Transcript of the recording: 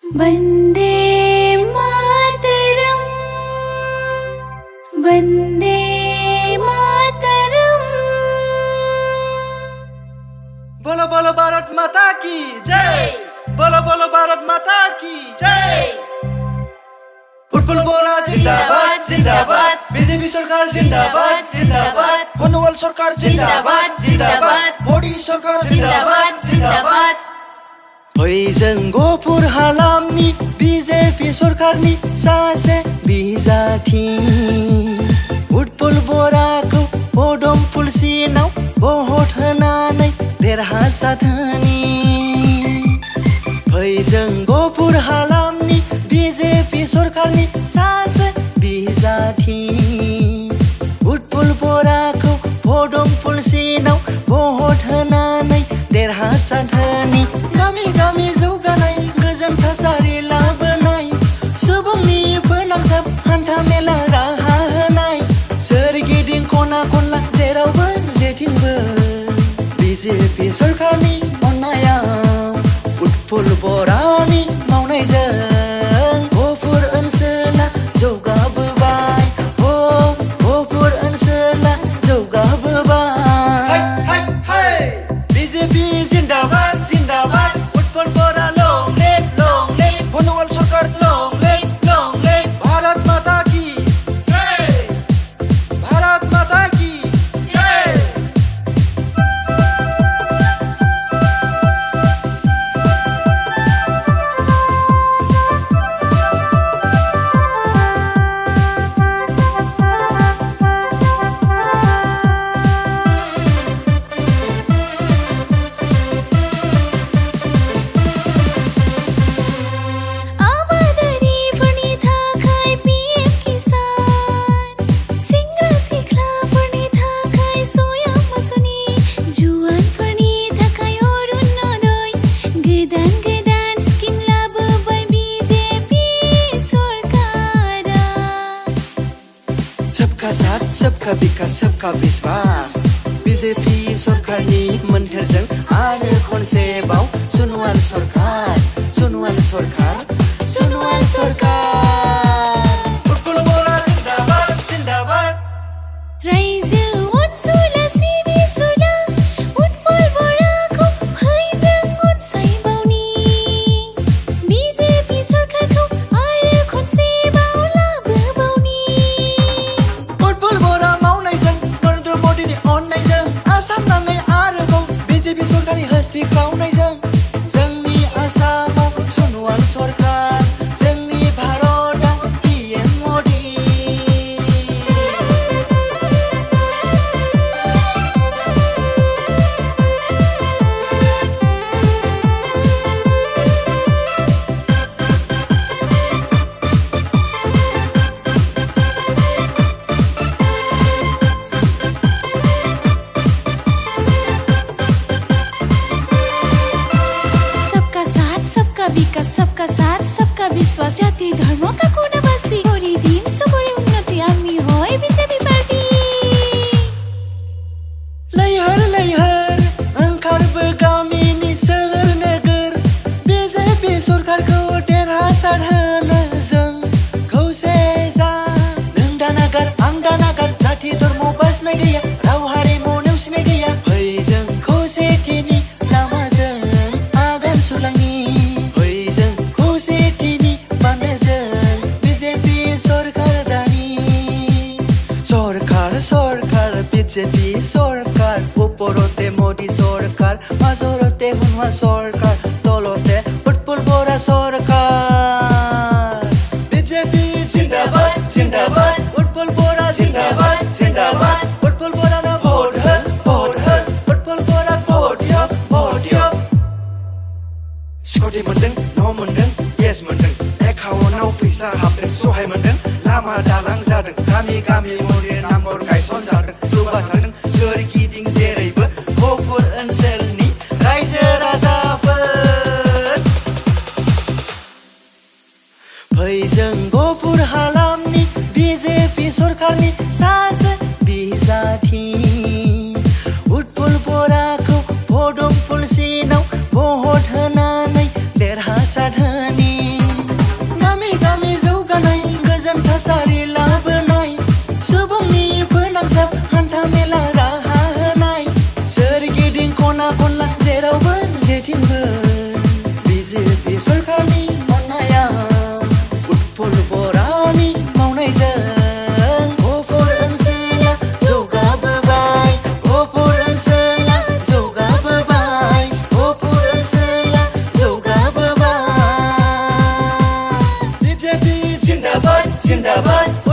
वन्दे मातरम् वन्दे मातरम्। बोलो बोलो भारत माता की जय, बोलो बोलो भारत माता की जय। फुटबल बोरा जिंदाबाद जिंदाबाद, बीजेपी सरकार जिंदाबाद जिंदाबाद, होनवाल सरकार जिंदाबाद जिंदाबाद, मोदी सरकार जिंदाबाद जिंदाबाद। फैजों गफुर हालामनि बीजेपी सरकारनि सासे बिजाथि, फुटबल बराखौ पदमफुल सिनाव भट होनानै देरहासारहोनि। फैजों गफुर हालामनि बीजेपी सरकारनि सासे बिजाथि, फुटबल बराखौ पदमफुल सिनाव भट होनानै देरहासारहोनि। गामि गामि जौगानाय गोजोन थासारि लाबोनाय, सुबुंनि फोनांजाब हान्था मेला राहा होनाय, सोरगिदिं खना खनला जेरावबो जेथिंबो बीजेपी सरकारनि अननायाव, फुटबल बरानि मावनायजों गफुर ओनसोला जौगाबोबाय, गफुर ओनसोला जौगाबोबाय। बीजेपी जिंदाबाद जिंदाबाद, फुटबल बरा लं लेफ्ट होनवाल सरकार लं लेफ्ट। भारत माता की जय, भारत माता की जय। आबादारिफोरनि थाखाय पीएम किसान, सेंग्रा सिख्लाफोरनि थाखाय सयाम मासुनि, जुवानफोरनि थाखाय अरुणोदय, गोदान गोदान स्किम लाबोबाय बीजेपी सरकारा। सबका साथ सबका विकास सबका विश्वास, बीजेपी सरकारनि मोन्थोरजों आरो खनसेबाव सोनवाल सरकार, सोनवाल सरकार, सोनवाल सरकार। फुटबल बरा जिंदाबाद जिंदाबाद, रायजो अनसुला सिबिसुला, फुटबल बराखौ फैजों अनसायबावनि, बीजेपी सरकारखौ आरो खनसेबाव लाबोबावनि। फुटबल बरा मावनायजों नरेन्द्र मोदीनि अननायजों, आसाम नाङै आरोबाव बीजेपी सरकारनि हस्ति खावनायजों, जोंनि आसामाव सोनवाल सरकार, जोंनि भारतआव पीएम मोदी। सबका साथ सबका विकास सबका साथ सबका विश्वास, जाति धर्मका कोनाबासी गरिदिम सबैले उन्नति, हामी হয় बीजेपी पार्टी। लैहोर लैहोर ओंखारबो गामिनि सोहोर नोगोर, बीजेपी सरकारखौ देरहासारहोनो जों खौसे जा। नों दा नागार आं दा नागार, जाति धर्म बासिनाय गैया, राव हारिमु नेवसिनाय गैया। फैजों खौसेथिनि लामाजों आगान सुरलांनि, फैजों खौसेथिनि बान्दोजों बीजेपी सरकार दानि। सरकार सरकार बीजेपी सरकार, उपरते मोदी सरकार, माजरते हुनवा सरकार, तलते फुटबल बरा सरकार। बीजेपी जिंदाबाद जिंदाबाद, फुटबल बरा जिंदाबाद जिंदाबाद, फुटबल बरानो भट हो, फुटबल बरा भट हो। स्कुटि मोनदों, न' मोनदों, गेस मोनदों, एकाउन्टाव फैसा हाबदों, सहाय मोनदों, लामा दालां जादों, गामि गामि मन्दिर नामघर गायसनजादों, जौगासारदों सोरगिदिं जेरैबो गफुर ओनसोलनि रायजो राजाफोर। फैजों गफुर हालामनि बीजेपी सरकारनि सासे बिजाथि, फुटबल बराखौ पदमफुल सिनाव भट होनानै देरहासारहोनि। जिन्दाबाद